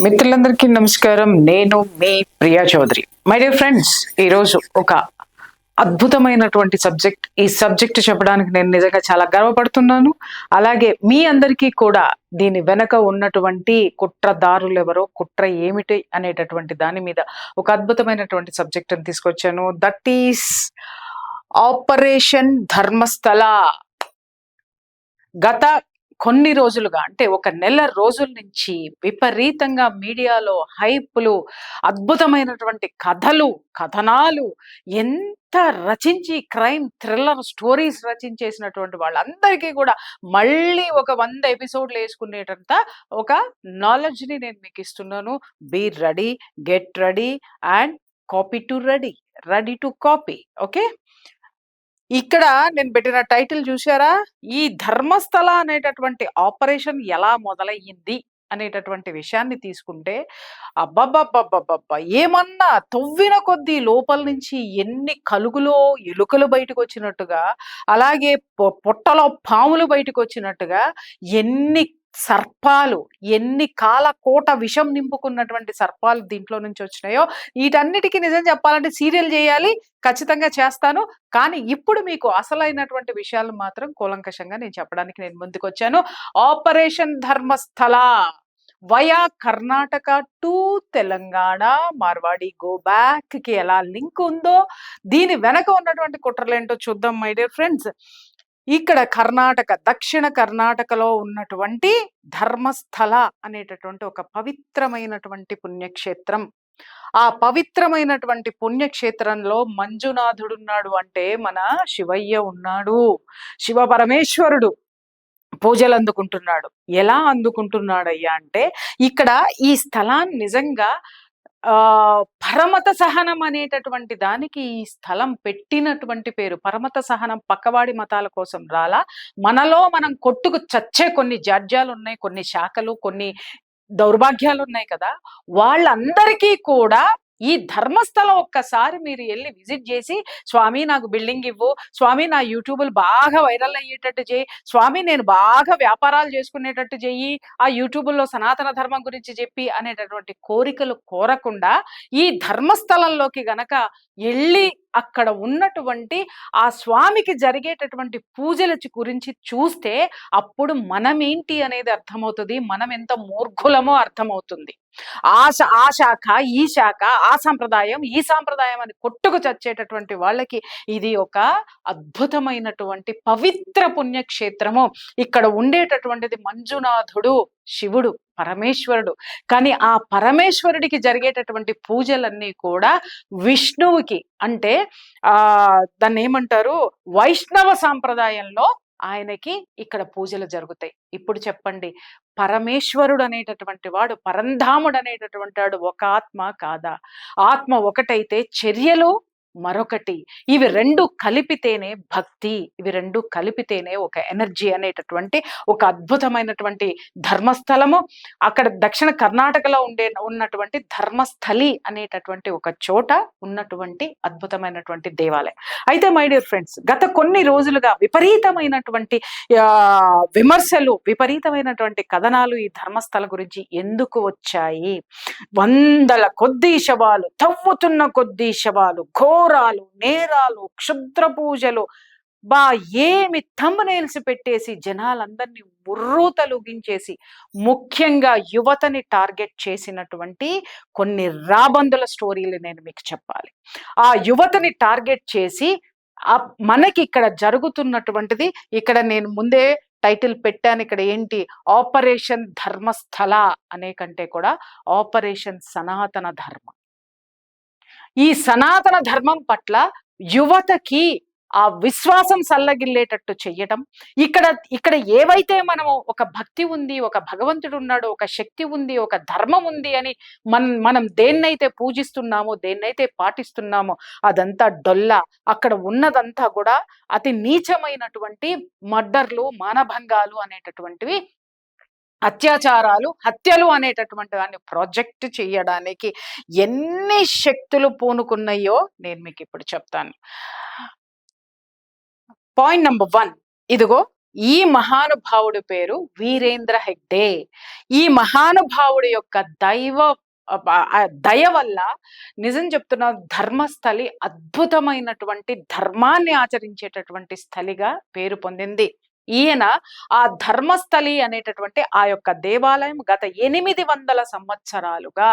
మిత్రులందరికీ నమస్కారం. నేను మీ Priya Chaudhary. My dear friends, ఈరోజు ఒక అద్భుతమైనటువంటి సబ్జెక్ట్. ఈ సబ్జెక్ట్ చెప్పడానికి నేను నిజంగా చాలా గర్వపడుతున్నాను. అలాగే మీ అందరికీ కూడా దీని వెనక ఉన్నటువంటి కుట్రదారులు ఎవరో, కుట్ర ఏమిటి అనేటటువంటి దాని మీద ఒక అద్భుతమైనటువంటి సబ్జెక్ట్ అని తీసుకొచ్చాను. That is operation Dharmasthala. గత కొన్ని రోజులుగా, అంటే ఒక నెల రోజుల నుంచి విపరీతంగా మీడియాలో హైప్లు, అద్భుతమైనటువంటి కథలు, కథనాలు ఎంత రచించి క్రైమ్ థ్రిల్లర్ స్టోరీస్ రచించేసినటువంటి వాళ్ళందరికీ కూడా మళ్ళీ ఒక 100 ఎపిసోడ్లు వేసుకునేటంత ఒక నాలెడ్జ్ని నేను మీకు ఇస్తున్నాను. Be ready, get ready and copy to ready, ready to copy. Okay, ఇక్కడ నేను పెట్టిన టైటిల్ చూసారా? ఈ ధర్మస్థల అనేటటువంటి ఆపరేషన్ ఎలా మొదలయ్యింది అనేటటువంటి విషయాన్ని తీసుకుంటే, అబ్బబ్బబ్బబ్బబ్బబ్బా! ఏమన్నా తవ్విన కొద్దీ లోపల నుంచి ఎన్ని కలుగులో ఎలుకలు బయటకు వచ్చినట్టుగా, అలాగే పొట్టలో పాములు బయటకు వచ్చినట్టుగా, ఎన్ని సర్పాలు, ఎన్ని కాలకోట విషం నింపుకున్నటువంటి సర్పాలు దీంట్లో నుంచి వచ్చినాయో, వీటన్నిటికీ నిజం చెప్పాలంటే సీరియల్ చేయాలి, ఖచ్చితంగా చేస్తాను. కానీ ఇప్పుడు మీకు అసలైనటువంటి విషయాలు మాత్రం కూలంకషంగా నేను చెప్పడానికి నేను ముందుకొచ్చాను. Operation Dharmasthala via Karnataka to Telangana, Marwadi go back కి ఎలా లింక్ ఉందో, దీని వెనక ఉన్నటువంటి కుట్రలేంటో చూద్దాం మై డియర్ ఫ్రెండ్స్. ఇక్కడ కర్ణాటక, దక్షిణ కర్ణాటకలో ఉన్నటువంటి ధర్మస్థల అనేటటువంటి ఒక పవిత్రమైనటువంటి పుణ్యక్షేత్రం. ఆ పవిత్రమైనటువంటి పుణ్యక్షేత్రంలో మంజునాథుడున్నాడు, అంటే మన శివయ్య ఉన్నాడు. శివ పరమేశ్వరుడు పూజలు అందుకుంటున్నాడు. ఎలా అందుకుంటున్నాడయ్యా అంటే, ఇక్కడ ఈ స్థలాన్ని నిజంగా పరమత సహనం అనేటటువంటి దానికి ఈ స్థలం పెట్టినటువంటి పేరు. పరమత సహనం పక్కవాడి మతాల కోసం రాలా, మనలో మనం కొట్టుకు చచ్చే కొన్ని జాడ్యాలు ఉన్నాయి, కొన్ని శాఖలు, కొన్ని దౌర్భాగ్యాలు ఉన్నాయి కదా, వాళ్ళందరికీ కూడా ఈ ధర్మస్థలం ఒక్కసారి మీరు వెళ్ళి విజిట్ చేసి, స్వామి నాకు బిల్డింగ్ ఇవ్వు, స్వామి నా యూట్యూబ్లు బాగా వైరల్ అయ్యేటట్టు చేయి, స్వామి నేను బాగా వ్యాపారాలు చేసుకునేటట్టు చెయ్యి, ఆ యూట్యూబ్లో సనాతన ధర్మం గురించి చెప్పి అనేటటువంటి కోరికలు కోరకుండా ఈ ధర్మస్థలంలోకి గనక వెళ్ళి అక్కడ ఉన్నటువంటి ఆ స్వామికి జరిగేటటువంటి పూజల గురించి చూస్తే అప్పుడు మనమేంటి అనేది అర్థమవుతుంది, మనం ఎంత మూర్ఖులమో అర్థమవుతుంది. ఆ శాఖ, ఈ శాఖ, ఆ సాంప్రదాయం, ఈ సాంప్రదాయం అని కొట్టుకు చచ్చేటటువంటి వాళ్ళకి ఇది ఒక అద్భుతమైనటువంటి పవిత్ర పుణ్యక్షేత్రము. ఇక్కడ ఉండేటటువంటిది మంజునాథుడు, శివుడు, పరమేశ్వరుడు. కానీ ఆ పరమేశ్వరుడికి జరిగేటటువంటి పూజలన్నీ కూడా విష్ణువుకి, అంటే దాన్ని ఏమంటారు, వైష్ణవ సాంప్రదాయంలో ఆయనకి ఇక్కడ పూజలు జరుగుతాయి. ఇప్పుడు చెప్పండి, పరమేశ్వరుడు అనేటటువంటి వాడు, పరంధాముడు అనేటటువంటి వాడు ఒక ఆత్మ కాదా? ఆత్మ ఒకటైతే చర్యలు మరొకటి. ఇవి రెండు కలిపితేనే భక్తి, ఇవి రెండు కలిపితేనే ఒక ఎనర్జీ అనేటటువంటి ఒక అద్భుతమైనటువంటి ధర్మస్థలము. అక్కడ దక్షిణ కర్ణాటకలో ఉన్నటువంటి ధర్మస్థలి అనేటటువంటి ఒక చోట ఉన్నటువంటి అద్భుతమైనటువంటి దేవాలయం. అయితే మై డియర్ ఫ్రెండ్స్, గత కొన్ని రోజులుగా విపరీతమైనటువంటి విమర్శలు, విపరీతమైనటువంటి కథనాలు ఈ ధర్మస్థలం గురించి ఎందుకు వచ్చాయి? వందల కొద్దీ శవాలు, తవ్వుతున్న కొద్దీ శవాలు, ఘోరాలు, నేరాలు, క్షుద్ర పూజలు, ఏమి థంబ్నెయిల్స్ పెట్టేసి జనాలందరినీ ఉర్రూతలుగించేసి, ముఖ్యంగా యువతని టార్గెట్ చేసినటువంటి కొన్ని రాబందుల స్టోరీలు నేను మీకు చెప్పాలి. ఆ యువతని టార్గెట్ చేసి మనకి ఇక్కడ జరుగుతున్నటువంటిది, ఇక్కడ నేను ముందే టైటిల్ పెట్టాను. ఇక్కడ ఏంటి, ఆపరేషన్ ధర్మస్థల అనే కంటే కూడా ఆపరేషన్ సనాతన ధర్మం. ఈ సనాతన ధర్మం పట్ల యువతకి ఆ విశ్వాసం సల్లగిల్లేటట్టు చెయ్యటం. ఇక్కడ ఏవైతే మనము ఒక భక్తి ఉంది, ఒక భగవంతుడు ఉన్నాడు, ఒక శక్తి ఉంది, ఒక ధర్మం ఉంది అని మనం దేన్నైతే పూజిస్తున్నామో, దేన్నైతే పాటిస్తున్నామో అదంతా డొల్ల. అక్కడ ఉన్నదంతా కూడా అతి నీచమైనటువంటి మర్డర్లు, మానభంగాలు అనేటటువంటివి, అత్యాచారాలు, హత్యలు అనేటటువంటి దాన్ని ప్రాజెక్ట్ చేయడానికి ఎన్ని శక్తులు పూనుకున్నాయో నేను మీకు ఇప్పుడు చెప్తాను. పాయింట్ నెంబర్ 1, ఇదిగో ఈ మహానుభావుడి పేరు వీరేంద్ర హెగ్డే. ఈ మహానుభావుడి యొక్క దయ వల్ల నిజం చెప్తున్నా ధర్మస్థలి అద్భుతమైనటువంటి ధర్మాన్ని ఆచరించేటటువంటి స్థలిగా పేరు పొందింది. ఈయన ఆ ధర్మస్థలి అనేటటువంటి ఆ యొక్క దేవాలయం గత 800 సంవత్సరాలుగా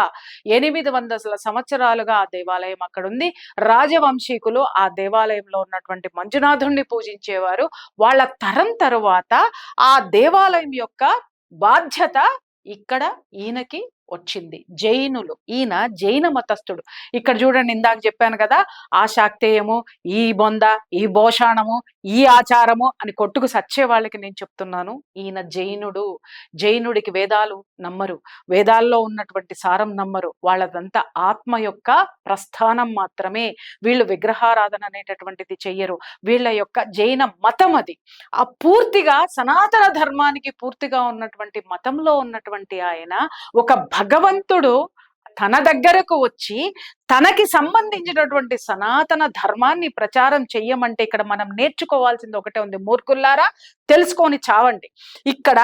800 సంవత్సరాలుగా ఆ దేవాలయం అక్కడ ఉంది. రాజవంశీకులు ఆ దేవాలయంలో ఉన్నటువంటి మంజునాథుణ్ణి పూజించేవారు. వాళ్ళ తరం తరువాత ఆ దేవాలయం యొక్క బాధ్యత ఇక్కడ ఈయనకి వచ్చింది. జైనులు, ఈయన జైన మతస్థుడు. ఇక్కడ చూడండి, ఇందాక చెప్పాను కదా, ఆ శాక్తేయము, ఈ బొంద, ఈ భోషాణము, ఈ ఆచారము అని కొట్టుకు సచ్చే వాళ్ళకి నేను చెప్తున్నాను, ఈయన జైనుడు. జైనుడికి వేదాలు నమ్మరు, వేదాల్లో ఉన్నటువంటి సారం నమ్మరు. వాళ్ళదంతా ఆత్మ యొక్క ప్రస్థానం మాత్రమే. వీళ్ళు విగ్రహారాధన అనేటటువంటిది చెయ్యరు. వీళ్ళ యొక్క జైన మతం అది. ఆ పూర్తిగా సనాతన ధర్మానికి పూర్తిగా ఉన్నటువంటి మతంలో ఉన్నటువంటి ఆయన ఒక భగవంతుడు తన దగ్గరకు వచ్చి తనకి సంబంధించినటువంటి సనాతన ధర్మాన్ని ప్రచారం చెయ్యమంటే ఇక్కడ మనం నేర్చుకోవాల్సింది ఒకటే ఉంది. మూర్ఖుల్లారా, తెలుసుకొని చావండి. ఇక్కడ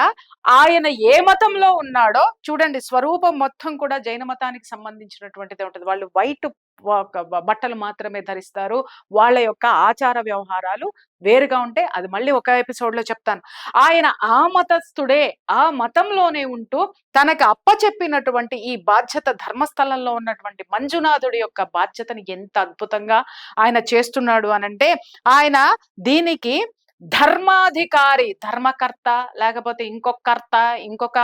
ఆయన ఏ మతంలో ఉన్నాడో చూడండి, స్వరూపం మొత్తం కూడా జైన మతానికి సంబంధించినటువంటిది ఉంటుంది. వాళ్ళు వైట్ బట్టలు మాత్రమే ధరిస్తారు. వాళ్ళ యొక్క ఆచార వ్యవహారాలు వేరుగా ఉంటే అది మళ్ళీ ఒక ఎపిసోడ్ లో చెప్తాను. ఆయన ఆ మతస్థుడే, ఆ మతంలోనే ఉంటూ తనకు అప్పచెప్పినటువంటి ఈ బాధ్యత, ధర్మస్థలంలో ఉన్నటువంటి మంజునాథుడి యొక్క బాధ్యతని ఎంత అద్భుతంగా ఆయన చేస్తున్నాడు అనంటే, ఆయన దీనికి ధర్మాధికారి, ధర్మకర్త లేకపోతే ఇంకొక కర్త, ఇంకొక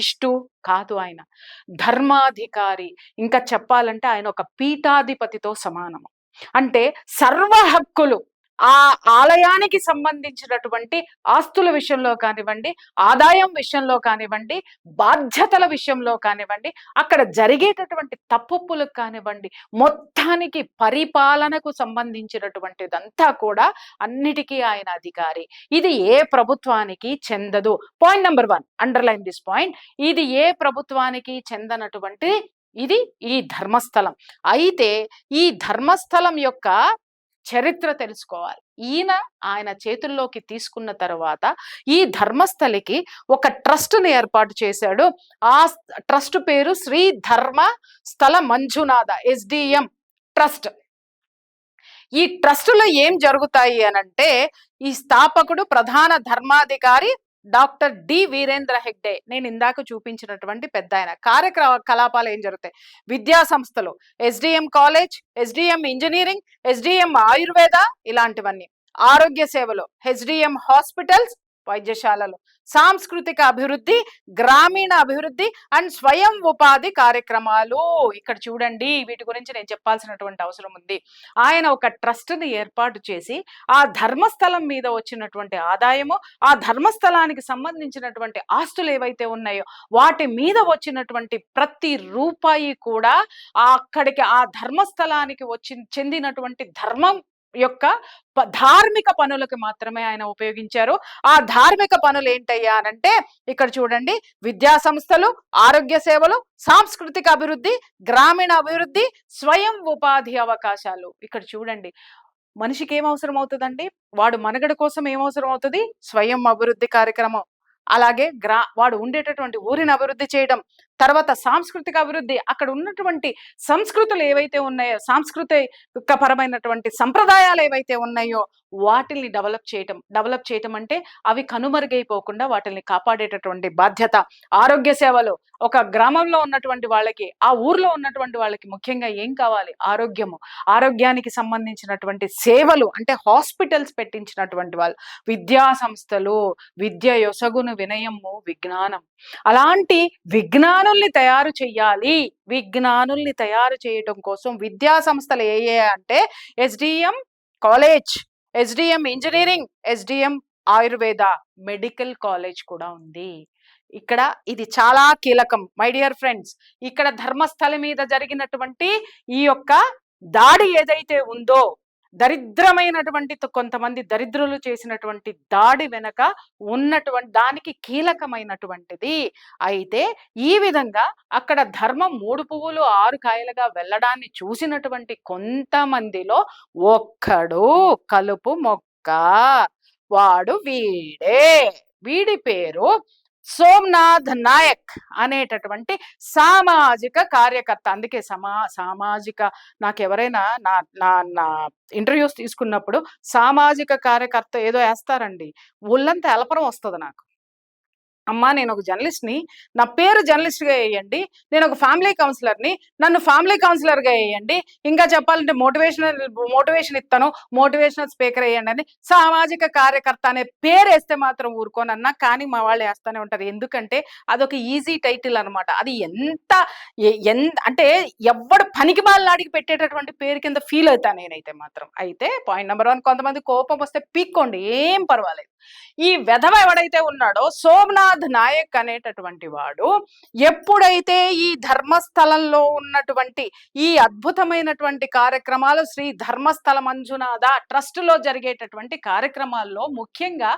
ఇష్టు కాదు, ఆయన ధర్మాధికారి. ఇంకా చెప్పాలంటే ఆయన ఒక పీఠాధిపతితో సమానము. అంటే సర్వ హక్కులు ఆ ఆలయానికి సంబంధించినటువంటి ఆస్తుల విషయంలో కానివ్వండి, ఆదాయం విషయంలో కానివ్వండి, బాధ్యతల విషయంలో కానివ్వండి, అక్కడ జరిగేటటువంటి తప్పులకు కానివ్వండి, మొత్తానికి పరిపాలనకు సంబంధించినటువంటిదంతా కూడా అన్నిటికీ ఆయన అధికారి. ఇది ఏ ప్రభుత్వానికి చెందదు. Point number 1, underline this point. ఇది ఏ ప్రభుత్వానికి చెందనటువంటి ఇది ఈ ధర్మస్థలం. అయితే ఈ ధర్మస్థలం యొక్క చరిత్ర తెలుసుకోవాలి. ఆయన చేతుల్లోకి తీసుకున్న తర్వాత ఈ ధర్మస్థలికి ఒక ట్రస్ట్ ని ఏర్పాటు చేశాడు. ఆ ట్రస్ట్ పేరు శ్రీ ధర్మ స్థల మంజునాథ, SDM ట్రస్ట్. ఈ ట్రస్ట్ లో ఏం జరుగుతాయి అనంటే, ఈ స్థాపకుడు ప్రధాన ధర్మాధికారి డాక్టర్ డి వీరేంద్ర హెగ్డే, నేను ఇందాక చూపించినటువంటి పెద్ద ఆయన. కార్యకలాపాలు ఏం జరుగుతాయి? విద్యా సంస్థలు, SDM college, SDM engineering, SDM Ayurveda, ఇలాంటివన్నీ. ఆరోగ్య సేవలు, SDM హాస్పిటల్స్, వైద్యశాలలు. సాంస్కృతిక అభివృద్ధి, గ్రామీణ అభివృద్ధి అండ్ స్వయం ఉపాధి కార్యక్రమాలు. ఇక్కడ చూడండి, వీటి గురించి నేను చెప్పాల్సినటువంటి అవసరం ఉంది. ఆయన ఒక ట్రస్ట్ ని ఏర్పాటు చేసి ఆ ధర్మస్థలం మీద వచ్చినటువంటి ఆదాయము, ఆ ధర్మస్థలానికి సంబంధించినటువంటి ఆస్తులు ఏవైతే ఉన్నాయో వాటి మీద వచ్చినటువంటి ప్రతి రూపాయి కూడా అక్కడికి ఆ ధర్మస్థలానికి చెందినటువంటి ధర్మం యొక్క ధార్మిక పనులకు మాత్రమే ఆయన ఉపయోగించారు. ఆ ధార్మిక పనులు ఏంటయ్యా అనంటే, ఇక్కడ చూడండి, విద్యా సంస్థలు, ఆరోగ్య సేవలు, సాంస్కృతిక అభివృద్ధి, గ్రామీణ అభివృద్ధి, స్వయం ఉపాధి అవకాశాలు. ఇక్కడ చూడండి, మనిషికి ఏం అవసరం అవుతుందండి? వాడు మనగడ కోసం ఏం అవసరం అవుతుంది? స్వయం అభివృద్ధి కార్యక్రమం. అలాగే వాడు ఉండేటటువంటి ఊరిని అభివృద్ధి చేయడం, తర్వాత సాంస్కృతిక అభివృద్ధి, అక్కడ ఉన్నటువంటి సంస్కృతులు ఏవైతే ఉన్నాయో, సాంస్కృతిక పరమైనటువంటి సంప్రదాయాలు ఏవైతే ఉన్నాయో వాటిని డెవలప్ చేయటం అంటే అవి కనుమరుగైపోకుండా వాటిని కాపాడేటటువంటి బాధ్యత. ఆరోగ్య సేవలు, ఒక గ్రామంలో ఉన్నటువంటి వాళ్ళకి, ఆ ఊర్లో ఉన్నటువంటి వాళ్ళకి ముఖ్యంగా ఏం కావాలి? ఆరోగ్యము. ఆరోగ్యానికి సంబంధించినటువంటి సేవలు అంటే హాస్పిటల్స్ పెట్టించినటువంటి వాళ్ళు. విద్యా సంస్థలు, విద్య యొసగును వినయము విజ్ఞానం. అలాంటి విజ్ఞానుల్ని తయారు చెయ్యాలి. విజ్ఞానుల్ని తయారు చేయటం కోసం విద్యా సంస్థలు ఏ అంటే SDM college, SDM engineering, SDM Ayurveda, medical college కూడా ఉంది. ఇక్కడ ఇది చాలా కీలకం మై డియర్ ఫ్రెండ్స్. ఇక్కడ ధర్మస్థలం మీద జరిగినటువంటి ఈ యొక్క దాడి ఏదైతే ఉందో, దరిద్రమైనటువంటి కొంతమంది దరిద్రులు చేసినటువంటి దాడి వెనక ఉన్నటువంటి దానికి కీలకమైనటువంటిది. అయితే ఈ విధంగా అక్కడ ధర్మం 3 పువ్వులు 6 కాయలుగా వెళ్ళడాన్ని చూసినటువంటి కొంతమందిలో ఒక్కడు కలుపు మొక్క. వాడు వీడి పేరు సోమనాథ్ నాయక్ అనేటటువంటి సామాజిక కార్యకర్త. అందుకే సామాజిక నాకు ఎవరైనా నా నా నా ఇంటర్వ్యూస్ తీసుకున్నప్పుడు సామాజిక కార్యకర్త ఏదో వేస్తారండి, ఒళ్ళంతా ఎలపరం వస్తుంది నాకు. అమ్మా నేను ఒక జర్నలిస్ట్ని, నా పేరు జర్నలిస్ట్గా వేయండి, నేను ఒక ఫ్యామిలీ కౌన్సిలర్ని, నన్ను ఫ్యామిలీ కౌన్సిలర్గా వేయండి, ఇంకా చెప్పాలంటే మోటివేషన్ ఇస్తాను, మోటివేషనల్ స్పీకర్ వేయండి అని సామాజిక కార్యకర్త అనే పేరు వేస్తే మాత్రం ఊరుకోనన్నా. కానీ మా వాళ్ళు వేస్తూనే ఉంటారు, ఎందుకంటే అదొక ఈజీ టైటిల్ అనమాట. అది ఎంత అంటే ఎవడు పనికి బాలనాడికి పెట్టేటటువంటి పేరు కింద ఫీల్ అవుతా నేనైతే మాత్రం. అయితే పాయింట్ నెంబర్ 1, కొంతమంది కోపం వస్తే పీక్కోండి, ఏం పర్వాలేదు. ఈ వెధవ ఎవడైతే ఉన్నాడో సోమనాథ్ నాయక్ అనేటటువంటి వాడు ఎప్పుడైతే ఈ ధర్మస్థలంలో ఉన్నటువంటి ఈ అద్భుతమైనటువంటి కార్యక్రమాలు, శ్రీ ధర్మస్థల మంజునాథ ట్రస్ట్ లో జరిగేటటువంటి కార్యక్రమాల్లో ముఖ్యంగా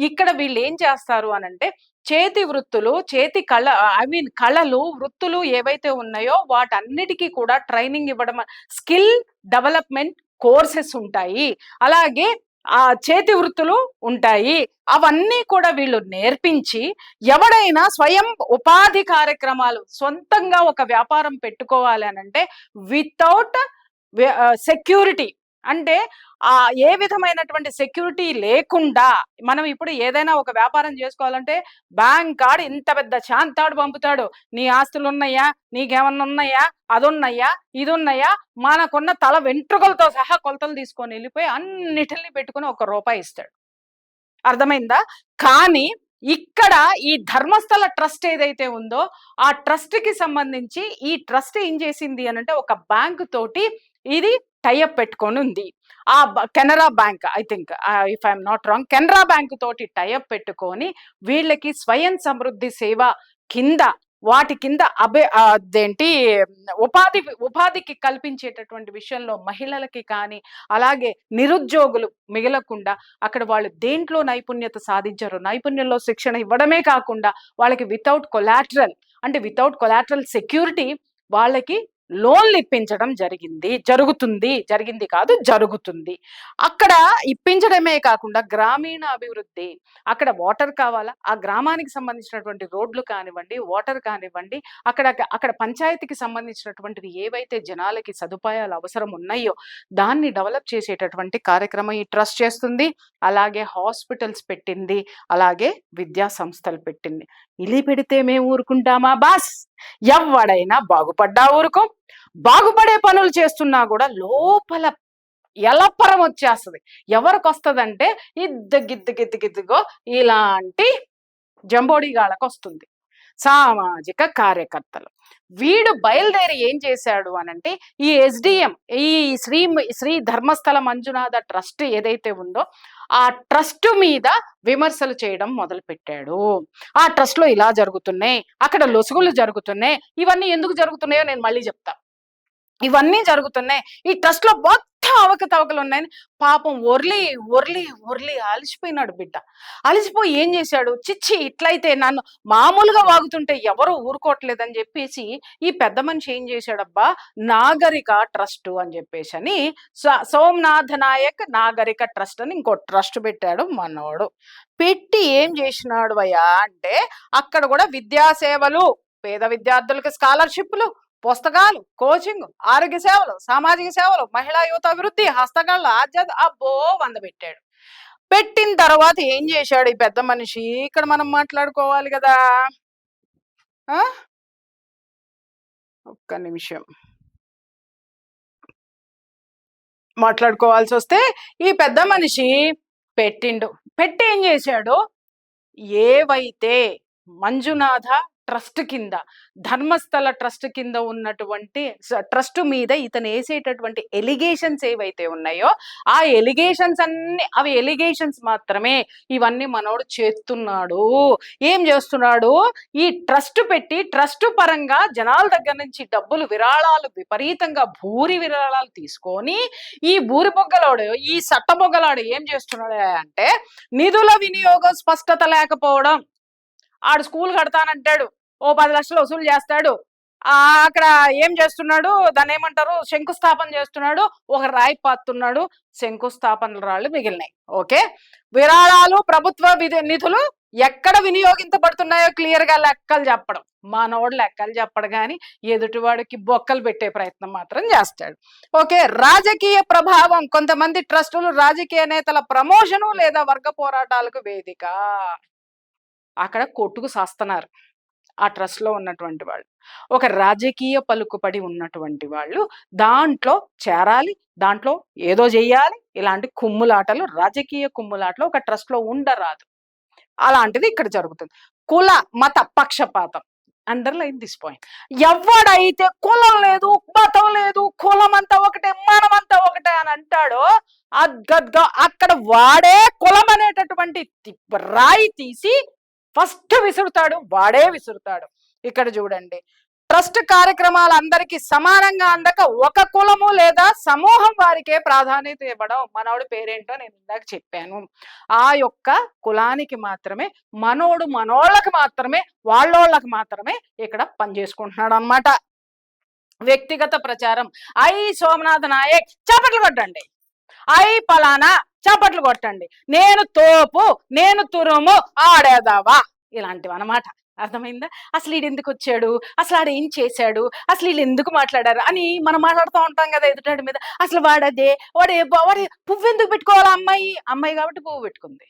ఇక్కడ వీళ్ళు ఏం చేస్తారు అనంటే, చేతి వృత్తులు, చేతి కళలు, వృత్తులు ఏవైతే ఉన్నాయో వాటన్నిటికీ కూడా ట్రైనింగ్ ఇవ్వడం, స్కిల్ డెవలప్మెంట్ కోర్సెస్ ఉంటాయి, అలాగే ఆ చేతి వృత్తులు ఉంటాయి. అవన్నీ కూడా వీళ్ళు నేర్పించి ఎవడైనా స్వయం ఉపాధి కార్యక్రమాలు సొంతంగా ఒక వ్యాపారం పెట్టుకోవాలి అనంటే వితౌట్ సెక్యూరిటీ, అంటే ఏ విధమైనటువంటి సెక్యూరిటీ లేకుండా మనం ఇప్పుడు ఏదైనా ఒక వ్యాపారం చేసుకోవాలంటే బ్యాంక్ కార్డు ఇంత పెద్ద శాంతాడు పంపుతాడు, నీ ఆస్తులు ఉన్నాయా, నీకేమన్నా ఉన్నాయా, అది ఉన్నాయా, ఇది ఉన్నాయా, మనకున్న తల వెంట్రుకలతో సహా కొలతలు తీసుకొని వెళ్ళిపోయి అన్నిటిని పెట్టుకుని ₹1 ఇస్తాడు. అర్థమైందా? కానీ ఇక్కడ ఈ ధర్మస్థల ట్రస్ట్ ఏదైతే ఉందో ఆ ట్రస్ట్ కి సంబంధించి ఈ ట్రస్ట్ ఏం చేసింది అనంటే ఒక బ్యాంకు తోటి ఇది టైఅప్ పెట్టుకొని ఉంది. ఆ Canara bank, I think if I'm not wrong, Canara bank తోటి టైఅప్ పెట్టుకొని వీళ్ళకి స్వయం సమృద్ధి సేవ కింద వాటి కింద అదేంటి ఉపాధికి కల్పించేటటువంటి విషయంలో మహిళలకి కానీ అలాగే నిరుద్యోగులు మిగలకుండా అక్కడ వాళ్ళు దేంట్లో నైపుణ్యత సాధించారు, నైపుణ్యంలో శిక్షణ ఇవ్వడమే కాకుండా వాళ్ళకి వితౌట్ కొలాటరల్ సెక్యూరిటీ వాళ్ళకి లోన్లు ఇప్పించడం జరుగుతుంది. అక్కడ ఇప్పించడమే కాకుండా గ్రామీణ అభివృద్ధి, అక్కడ వాటర్ కావాలా, ఆ గ్రామానికి సంబంధించినటువంటి రోడ్లు కానివ్వండి, వాటర్ కానివ్వండి, అక్కడ పంచాయతీకి సంబంధించినటువంటివి ఏవైతే జనాలకి సదుపాయాలు అవసరం ఉన్నాయో దాన్ని డెవలప్ చేసేటటువంటి కార్యక్రమం ఈ ట్రస్ట్ చేస్తుంది. అలాగే హాస్పిటల్స్ పెట్టింది, అలాగే విద్యా సంస్థలు పెట్టింది. ఇలి పెడితే మేము ఊరుకుంటామా బాస్? ఎవడైనా బాగుపడ్డా ఊరుకో, బాగుపడే పనులు చేస్తున్నా కూడా లోపల ఎలపరం వచ్చేస్తుంది. ఎవరికి వస్తుందంటే గిద్దుగో ఇలాంటి జంబోడిగాళ్ళకు వస్తుంది, సామాజిక కార్యకర్తలు. వీడు బయలుదేరి ఏం చేశాడు అనంటే ఈ SDM, ఈ శ్రీ ధర్మస్థల మంజునాథ ట్రస్ట్ ఏదైతే ఉందో ఆ ట్రస్ట్ మీద విమర్శలు చేయడం మొదలు పెట్టాడు. ఆ ట్రస్ట్ లో ఇలా జరుగుతున్నాయి, అక్కడ లొసుగులు జరుగుతున్నాయి, ఇవన్నీ ఎందుకు జరుగుతున్నాయో నేను మళ్ళీ చెప్తా. ఇవన్నీ జరుగుతున్నాయి, ఈ ట్రస్ట్ లో మొత్తం అవకతవకలు ఉన్నాయని పాపం ఒర్లి అలసిపోయినాడు బిడ్డ. అలసిపోయి ఏం చేశాడు, చిచ్చి ఇట్లయితే నన్ను మామూలుగా వాగుతుంటే ఎవరు ఊరుకోవట్లేదని చెప్పేసి ఈ పెద్ద మనిషి ఏం చేశాడబ్బా, నాగరిక ట్రస్ట్ అని చెప్పేసి అని సోమనాథ నాయక్ నాగరిక ట్రస్ట్ అని ఇంకో ట్రస్ట్ పెట్టాడు మనోడు. పెట్టి ఏం చేసినాడు అయ్యా అంటే అక్కడ కూడా విద్యాసేవలు, పేద విద్యార్థులకు స్కాలర్షిప్లు, పుస్తకాలు, కోచింగ్, ఆరోగ్య సేవలు, సామాజిక సేవలు, మహిళా యువత అభివృద్ధి, హస్తకళ, ఆధ్యాత్మిక, అబ్బో 100 పెట్టాడు. పెట్టిన తర్వాత ఏం చేశాడు ఈ పెద్ద మనిషి, ఇక్కడ మనం మాట్లాడుకోవాలి కదా, ఒక్క నిమిషం మాట్లాడుకోవాల్సి వస్తే ఈ పెద్ద మనిషి పెట్టి ఏం చేశాడు, ఏవైతే మంజునాథ ట్రస్ట్ కింద, ధర్మస్థల ట్రస్ట్ కింద ఉన్నటువంటి ట్రస్ట్ మీద ఇతను వేసేటటువంటి ఎలిగేషన్స్ ఏవైతే ఉన్నాయో ఆ ఎలిగేషన్స్ మాత్రమే. ఇవన్నీ మనోడు చేస్తున్నాడు. ఏం చేస్తున్నాడు, ఈ ట్రస్ట్ పెట్టి ట్రస్ట్ పరంగా జనాల దగ్గర నుంచి డబ్బులు, విరాళాలు, విపరీతంగా భూరి విరాళాలు తీసుకొని ఈ బూరి బొగ్గలాడు, ఈ సట్ట బొగ్గలాడు ఏం చేస్తున్నాడు అంటే నిధుల వినియోగం స్పష్టత లేకపోవడం. ఆడు స్కూల్ కడతానంటాడు, 10 లక్షలు వసూలు చేస్తాడు, అక్కడ ఏం చేస్తున్నాడు, దాన్ని ఏమంటారు, శంకుస్థాపన చేస్తున్నాడు, ఒక రాయి పాతున్నాడు, శంకుస్థాపన రాళ్ళు మిగిలినాయి. ఓకే, విరాళాలు ప్రభుత్వ నిధులు ఎక్కడ వినియోగించబడుతున్నాయో క్లియర్ గా లెక్కలు చెప్పడం. మనోడు లెక్కలు చెప్పడు కానీ ఎదుటివాడికి బొక్కలు పెట్టే ప్రయత్నం మాత్రం చేస్తాడు. ఓకే, రాజకీయ ప్రభావం. కొంతమంది ట్రస్టులు రాజకీయ నేతల ప్రమోషను లేదా వర్గ పోరాటాలకు వేదిక. అక్కడ కొట్టుకు సాస్తున్నారు ఆ ట్రస్ట్ లో ఉన్నటువంటి వాళ్ళు. ఒక రాజకీయ పలుకుపడి ఉన్నటువంటి వాళ్ళు దాంట్లో చేరాలి, దాంట్లో ఏదో చెయ్యాలి. ఇలాంటి కుమ్ములాటలు, రాజకీయ కుమ్ములాటలు ఒక ట్రస్ట్ లో ఉండరాదు. అలాంటిది ఇక్కడ జరుగుతుంది. కుల మత పక్షపాతం. Underline this point. ఎవడైతే కులం లేదు, మతం లేదు, కులం అంతా ఒకటే, మనమంతా ఒకటే అని అంటాడో అక్కడ వాడే కులం అనేటటువంటి రాయి తీసి ఫస్ట్ విసురుతాడు, వాడే విసురుతాడు. ఇక్కడ చూడండి, ట్రస్ట్ కార్యక్రమాలు అందరికీ సమానంగా అందక ఒక కులము లేదా సమూహం వారికే ప్రాధాన్యత ఇవ్వడం. మనోడి పేరేంటో నేను ఇందాక చెప్పాను. ఆ యొక్క కులానికి మాత్రమే, మనోళ్ళకి మాత్రమే, వాళ్ళకి మాత్రమే ఇక్కడ పనిచేసుకుంటున్నాడు అన్నమాట. వ్యక్తిగత ప్రచారం. సోమనాథ్ నాయక్ చప్పట్లు కొట్టండి, పలానా చప్పట్లు కొట్టండి, నేను తోపు, నేను తురుము, ఆడేదావా, ఇలాంటివి అన్నమాట. అర్థమైందా? అసలు వీడు ఎందుకు వచ్చాడు, అసలు ఆడు ఏం చేశాడు, అసలు వీళ్ళు ఎందుకు మాట్లాడారు అని మనం మాట్లాడుతూ ఉంటాం కదా ఎదుటాడి మీద. అసలు వాడే పువ్వు ఎందుకు పెట్టుకోవాలా, అమ్మాయి కాబట్టి పువ్వు పెట్టుకుంది.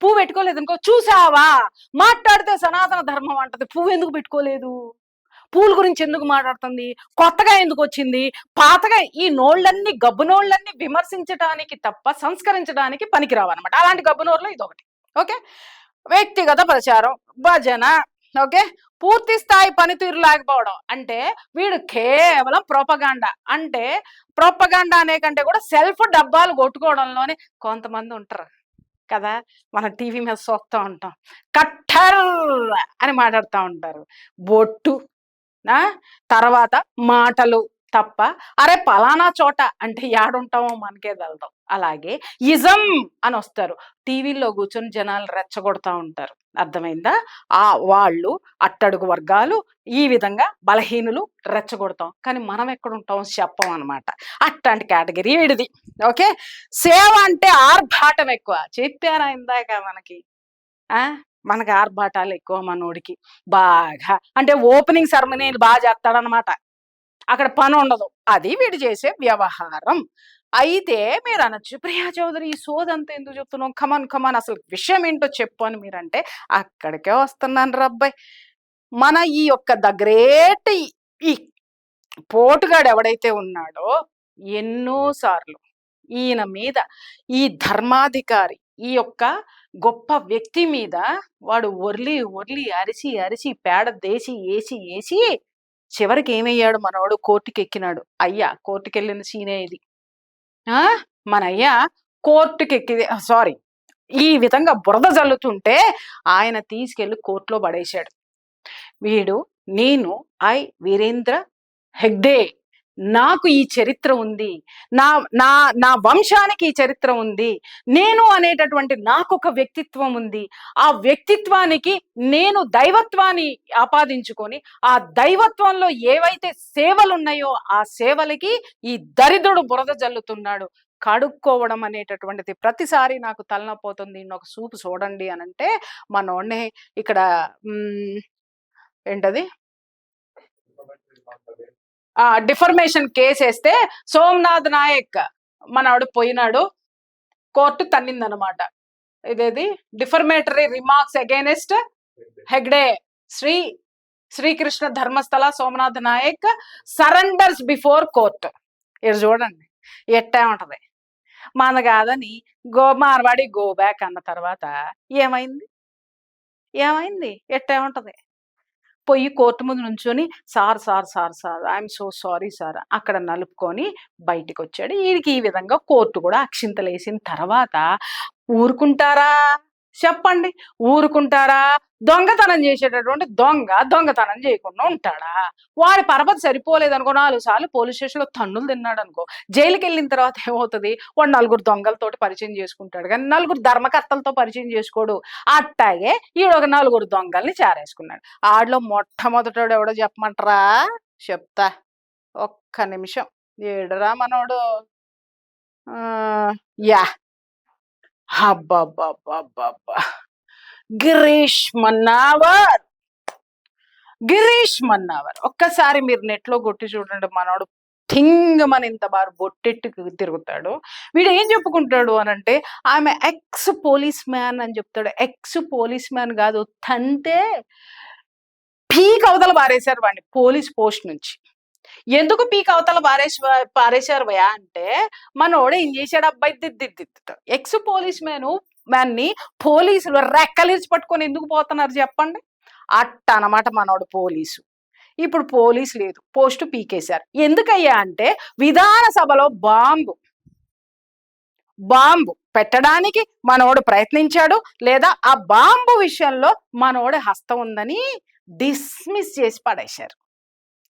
పువ్వు పెట్టుకోలేదు అనుకో, చూసావా మాట్లాడితే సనాతన ధర్మం అంటది, పువ్వు ఎందుకు పెట్టుకోలేదు, పూల గురించి ఎందుకు మాట్లాడుతుంది, కొత్తగా ఎందుకు వచ్చింది, పాతగా. ఈ నోళ్ళన్నీ, గబ్బు నోళ్ళన్నీ విమర్శించడానికి తప్ప సంస్కరించడానికి పనికిరావన్నమాట. అలాంటి గబ్బు నోళ్ళు ఇదొకటి. ఓకే, వ్యక్తిగత ప్రచారం, భజన. ఓకే, పూర్తి స్థాయి పనితీరు లేకపోవడం. అంటే వీడు కేవలం ప్రొపగాండా. అంటే ప్రొపగాండా అనే కంటే కూడా సెల్ఫ్ డబ్బాలు కొట్టుకోవడంలోనే కొంతమంది ఉంటారు కదా, మనం టీవీ మీద చూస్తూ ఉంటాం. కట్టర్ అని మాట్లాడుతూ ఉంటారు, బొట్టు తర్వాత మాటలు తప్ప అరే పలానా చోట అంటే యాడుంటామో మనకే వెళ్దాం. అలాగే ఇజం అని వస్తారు, టీవీల్లో కూర్చొని జనాలు రెచ్చగొడతా ఉంటారు. అర్థమైందా? వాళ్ళు అట్టడుగు వర్గాలు, ఈ విధంగా బలహీనులు రెచ్చగొడతాం. కానీ మనం ఎక్కడుంటాం చెప్పం అనమాట. అట్లాంటి కేటగిరీ వీడిది. ఓకే, సేవ అంటే ఆర్భాటం ఎక్కువ. చెప్పారా ఇందాక మనకి ఆర్భాటాలు ఎక్కువ మనోడికి బాగా. అంటే ఓపెనింగ్ సెరమనీలు బాగా చేస్తాడనమాట, అక్కడ పని ఉండదు. అది వీడు చేసే వ్యవహారం. అయితే మీరు అనొచ్చు, ప్రియా చౌదరి ఈ సోదంతా ఎందుకు చెప్తున్నావు, కమాన్ అసలు విషయం ఏంటో చెప్పు అని మీరంటే అక్కడికే వస్తున్నాను రబ్బాయి. మన ఈ యొక్క ద గ్రేట్ ఈ పోటుగాడు ఎవడైతే ఉన్నాడో ఎన్నోసార్లు ఈయన మీద, ఈ ధర్మాధికారి, ఈ యొక్క గొప్ప వ్యక్తి మీద వాడు ఒర్లి అరిచి పేడ వేసి చివరికి ఏమయ్యాడు మనవాడు, కోర్టుకి ఎక్కినాడు. అయ్యా కోర్టుకి వెళ్ళిన సీనే ఇది. మన అయ్యా కోర్టుకి ఈ విధంగా బురద జల్లుతుంటే ఆయన తీసుకెళ్లి కోర్టులో పడేశాడు. వీడు వీరేంద్ర హెగ్డే, నాకు ఈ చరిత్ర ఉంది, నా వంశానికి ఈ చరిత్ర ఉంది, నేను అనేటటువంటి నాకు ఒక వ్యక్తిత్వం ఉంది. ఆ వ్యక్తిత్వానికి నేను దైవత్వాన్ని ఆపాదించుకొని ఆ దైవత్వంలో ఏవైతే సేవలు ఉన్నాయో ఆ సేవలకి ఈ దరిద్రుడు బురద జల్లుతున్నాడు. కడుక్కోవడం అనేటటువంటిది ప్రతిసారి నాకు తలనొప్పవుతుంది, ఒక సూపు చూడండి అని అంటే మనోడ్నే ఇక్కడ ఏంటది డిఫర్మేషన్ కేసు వేస్తే సోమనాథ్ నాయక్ మనవాడు పోయినాడు, కోర్టు తన్నిందనమాట. ఇదేది defamatory remarks against Hegde, Srikrishna Dharmasthala Somnath Nayak surrenders before court. ఇది చూడండి ఎట్టా ఉంటది. మన కాదని మార్వాడి గో బ్యాక్ అన్న తర్వాత ఏమైంది ఎట్టా ఉంటది. పోయి కోర్టు ముందు నుంచొని sir I'm so sorry sir అక్కడ నలుపుకొని బయటికి వచ్చాడు. వీడికి ఈ విధంగా కోర్టు కూడా అక్షింతలేసిన తర్వాత ఊరుకుంటారా చెప్పండి? ఊరుకుంటారా? దొంగతనం చేసేటటువంటి దొంగతనం చేయకుండా ఉంటాడా? వాడి పరపతి సరిపోలేదనుకో, 4 సార్లు పోలీస్ స్టేషన్లో తన్నులు తిన్నాడు అనుకో, జైలుకి వెళ్ళిన తర్వాత ఏమవుతుంది, వాడు 4 దొంగలతోటి పరిచయం చేసుకుంటాడు కానీ 4 ధర్మకర్తలతో పరిచయం చేసుకోడు. అట్టాగే ఈడు ఒక 4 దొంగల్ని చేరేసుకున్నాడు. ఆడిలో మొట్టమొదటోడు ఎవడో చెప్పమంటారా? చెప్తా, ఒక్క నిమిషం. ఏడురా మనోడు, అబ్బబ్బబ్బబ్బబ్బా! గిరీష్ మన్నావర్, గిరీష్ మన్నావర్. ఒక్కసారి మీరు నెట్‌లో కొట్టి చూడండి. మనోడు థింగమని ఇంత బారు బొట్టెట్టుకు తిరుగుతాడు. వీడు ఏం చెప్పుకుంటాడు అనంటే, ఆమె ఎక్స్ పోలీస్ మ్యాన్ అని చెప్తాడు. ఎక్స్ పోలీస్ మ్యాన్ కాదు, తంతే పీక్ అవతల పారేశారు వాడిని పోలీస్ పోస్ట్ నుంచి. ఎందుకు పీక్ అవతల పారేశారు భయ్యా అంటే, మనోడు ఏం చేశాడు అబ్బాయి ఎక్స్ పోలీస్ మ్యాన్ని పోలీసులు రెక్కలిరిచి పట్టుకొని ఎందుకు పోతున్నారు చెప్పండి? అట్టనమాట మనోడు పోలీసు. ఇప్పుడు పోలీస్ లేదు, పోస్ట్ పీకేశారు. ఎందుకయ్యా అంటే, విధాన సభలో బాంబు పెట్టడానికి మనోడు ప్రయత్నించాడు, లేదా ఆ బాంబు విషయంలో మనోడి హస్తం ఉందని డిస్మిస్ చేసి పడేశారు.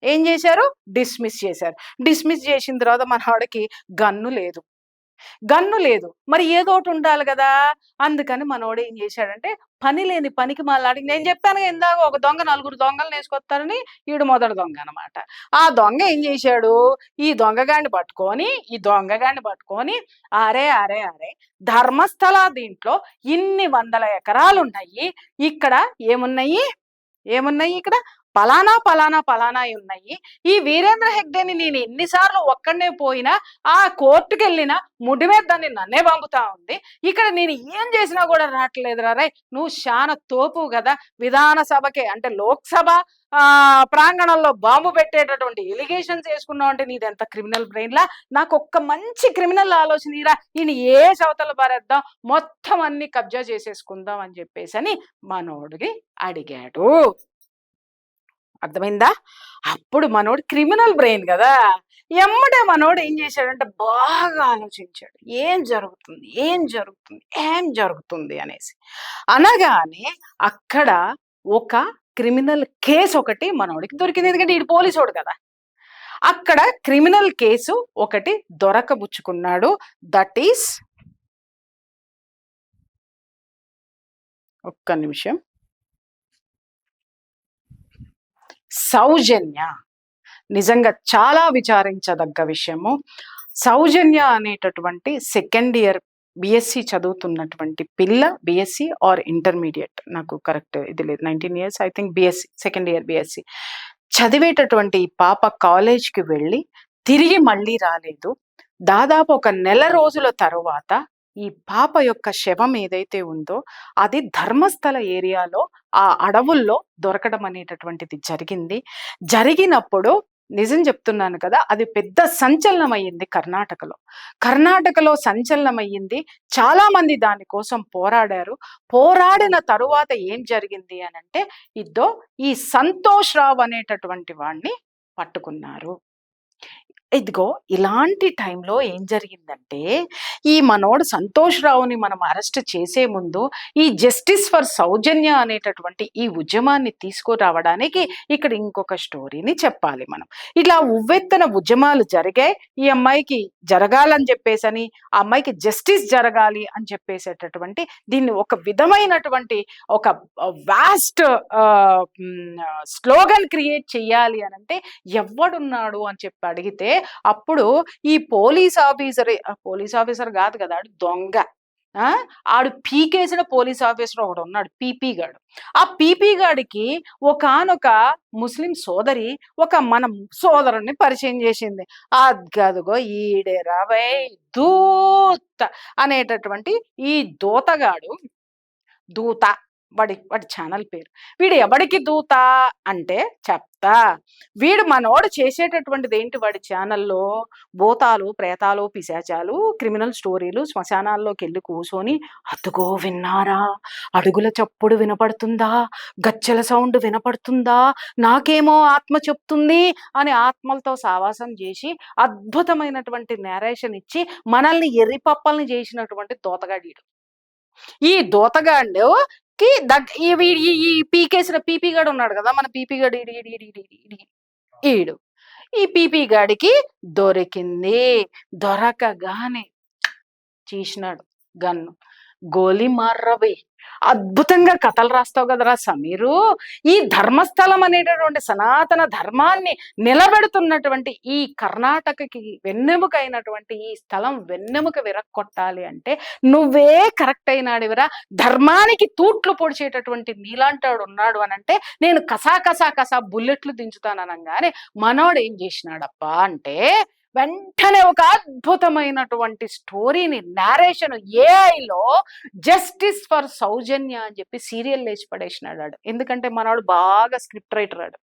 ఏం చేశారు? డిస్మిస్ చేశారు. డిస్మిస్ చేసిన తర్వాత మనోడికి గన్ను లేదు. మరి ఏదోటి ఉండాలి కదా! అందుకని మనోడు ఏం చేశాడంటే, పని లేని పనికి మాలాడికి, నేను చెప్పానుగా ఇందాక, ఒక దొంగ నలుగురు దొంగలను వేసుకొస్తారని, ఈడు మొదటి దొంగ అనమాట. ఆ దొంగ ఏం చేశాడు, ఈ దొంగగాడిని పట్టుకొని అరే అరే అరే ధర్మస్థల దీంట్లో ఇన్ని వందల ఎకరాలున్నాయి, ఇక్కడ ఏమున్నాయి ఇక్కడ పలానా ఉన్నాయి. ఈ వీరేంద్ర హెగ్డేని నేను ఎన్నిసార్లు ఒక్కడనే పోయినా ఆ కోర్టుకెళ్ళినా ముడి మీద దాన్ని నన్నే పంపుతా ఉంది. ఇక్కడ నేను ఏం చేసినా కూడా రావట్లేదు రాయ్. నువ్వు చాలా తోపు కదా, విధాన సభకే అంటే లోక్సభ ప్రాంగణంలో బాంబు పెట్టేటటువంటి ఎలిగేషన్స్ వేసుకున్నావు అంటే నీదెంత క్రిమినల్ బ్రెయిన్ లా. నాకు ఒక్క మంచి క్రిమినల్ ఆలోచన ఇరా, ఈయన ఏ చవతలు పారేద్దాం, మొత్తం అన్ని కబ్జా చేసేసుకుందాం అని చెప్పేసి అని మనోడికి అడిగాడు. అర్థమైందా? అప్పుడు మనోడు క్రిమినల్ బ్రెయిన్ కదా, ఎమ్మడే మనోడు ఏం చేశాడంటే బాగా ఆలోచించాడు. ఏం జరుగుతుంది అనేసి. అనగానే అక్కడ ఒక క్రిమినల్ కేసు ఒకటి మనోడికి దొరికింది. ఎందుకంటే ఈడు పోలీసోడు కదా. అక్కడ క్రిమినల్ కేసు ఒకటి దొరకబుచ్చుకున్నాడు. దట్ ఈస్, ఒక్క నిమిషం, సౌజన్య. నిజంగా చాలా విచారించదగ్గ విషయము. సౌజన్య అనేటటువంటి సెకండ్ ఇయర్ బిఎస్సి చదువుతున్నటువంటి పిల్ల, బిఎస్సి ఆర్ ఇంటర్మీడియట్, నాకు కరెక్ట్ ఇది లేదు, 19 years I think, BSc second year BSc చదివేటటువంటి పాప కాలేజ్కి వెళ్ళి తిరిగి మళ్ళీ రాలేదు. దాదాపు ఒక నెల రోజుల తరువాత ఈ పాప యొక్క శవం ఏదైతే ఉందో అది ధర్మస్థల ఏరియాలో ఆ అడవుల్లో దొరకడం అనేటటువంటిది జరిగినప్పుడు నిజం చెప్తున్నాను కదా, అది పెద్ద సంచలనం అయ్యింది కర్ణాటకలో సంచలనం అయ్యింది. చాలా మంది దానికోసం పోరాడిన తరువాత ఏం జరిగింది అని అంటే, ఈ సంతోష్ రావు అనేటటువంటి వాడిని పట్టుకున్నారు. ఇదిగో ఇలాంటి టైంలో ఏం జరిగిందంటే, ఈ మనోడు సంతోష్ రావుని మనం అరెస్ట్ చేసే ముందు ఈ జస్టిస్ ఫర్ సౌజన్య అనేటటువంటి ఈ ఉద్యమాన్ని తీసుకురావడానికి ఇక్కడ ఇంకొక స్టోరీని చెప్పాలి మనం. ఇలా ఉవ్వెత్తన ఉద్యమాలు జరిగాయి. ఈ అమ్మాయికి జరగాలని చెప్పేసని, ఆ అమ్మాయికి జస్టిస్ జరగాలి అని చెప్పేసేటటువంటి దీన్ని ఒక విధమైనటువంటి ఒక వాస్ట్ స్లోగన్ క్రియేట్ చెయ్యాలి అని అంటే ఎవడున్నాడు అని చెప్పి అడిగితే, అప్పుడు ఈ పోలీస్ ఆఫీసర్ కాదు కదా, దొంగ, ఆడు పీకేసిన పోలీస్ ఆఫీసర్ ఒకడు ఉన్నాడు, పీపీ గాడు. ఆ పీపీ గాడికి ఒకానొక ముస్లిం సోదరి మన సోదరుని పరిచయం చేసింది. అదిగో ఈడే రావే దూత అనేటటువంటి ఈ దూత, వాడి ఛానల్ పేరు. వీడు ఎవడికి దూత అంటే చెప్తా. వీడు మనోడు చేసేటటువంటిది ఏంటి, వాడి ఛానల్లో భూతాలు, ప్రేతాలు, పిశాచాలు, క్రిమినల్ స్టోరీలు, శ్మశానాల్లోకి వెళ్ళి కూర్చొని, అదుగో విన్నారా, అడుగుల చప్పుడు వినపడుతుందా, గజ్జల సౌండ్ వినపడుతుందా, నాకేమో ఆత్మ చెప్తుంది అని ఆత్మలతో సావాసం చేసి అద్భుతమైనటువంటి నేరేషన్ ఇచ్చి మనల్ని ఎర్రిపప్పల్ని చేసినటువంటి దోతగాడీడు. ఈ దోతగాడు ఈ పీకేసిన పీపీ గాడు ఉన్నాడు కదా, మన పీపీ గాడు ఈడు. ఈ పీపీ గాడికి దొరకగానే తీసినాడు గోలీ మార్రవి. అద్భుతంగా కథలు రాస్తావు కదరా సమీరు. ఈ ధర్మస్థలం అనేటటువంటి సనాతన ధర్మాన్ని నిలబెడుతున్నటువంటి ఈ కర్ణాటకకి వెన్నెముక అయినటువంటి ఈ స్థలం వెన్నెముక విరక్కొట్టాలి అంటే నువ్వే కరెక్ట్ అయినాడివిరా. ధర్మానికి తూట్లు పొడిచేటటువంటి నీలాంటాడు ఉన్నాడు అని అంటే నేను కసా కసా కసా బుల్లెట్లు దించుతాననగానే మనోడు ఏం చేసినాడప్పా అంటే వెంటనే ఒక అద్భుతమైనటువంటి స్టోరీని నేరేషన్ ఏఐలో జస్టిస్ ఫర్ సౌజన్య అని చెప్పి సీరియల్ లేచి పడేసినాడు. ఎందుకంటే మనవాడు బాగా స్క్రిప్ట్ రైటర్ ఆడు,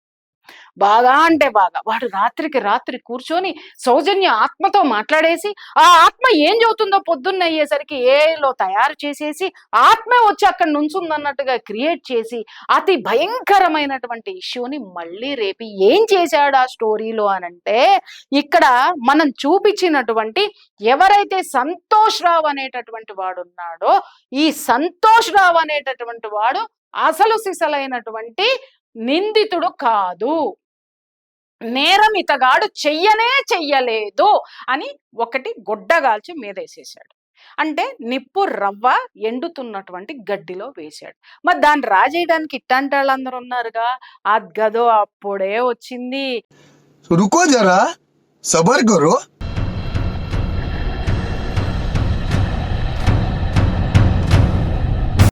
బాగా అంటే బాగా. వాడు రాత్రికి రాత్రి కూర్చొని సౌజన్య ఆత్మతో మాట్లాడేసి ఆ ఆత్మ ఏం చెబుతుందో పొద్దున్న అయ్యేసరికి ఏఐలో తయారు చేసేసి ఆత్మే వచ్చి అక్కడ నుంచుందన్నట్టుగా క్రియేట్ చేసి అతి భయంకరమైనటువంటి ఇష్యూని మళ్ళీ రేపి ఏం చేశాడు ఆ స్టోరీలో అనంటే ఇక్కడ మనం చూపించినటువంటి ఎవరైతే సంతోష్ రావు అనేటటువంటి వాడు ఉన్నాడో ఈ సంతోష్ రావు అనేటటువంటి వాడు అసలు సిసలైనటువంటి నిందితుడు కాదు, నేరం ఇతగాడు చెయ్యలేదు అని ఒకటి గొడ్డగాల్చి మీదేసేసాడు. అంటే నిప్పు రవ్వ ఎండుతున్నటువంటి గడ్డిలో వేశాడు. మరి దాన్ని రాజేయడానికి ఇట్లాంటి వాళ్ళందరూ ఉన్నారుగా. అది గదో అప్పుడే వచ్చింది. రుకో జరా సబర్ కరో.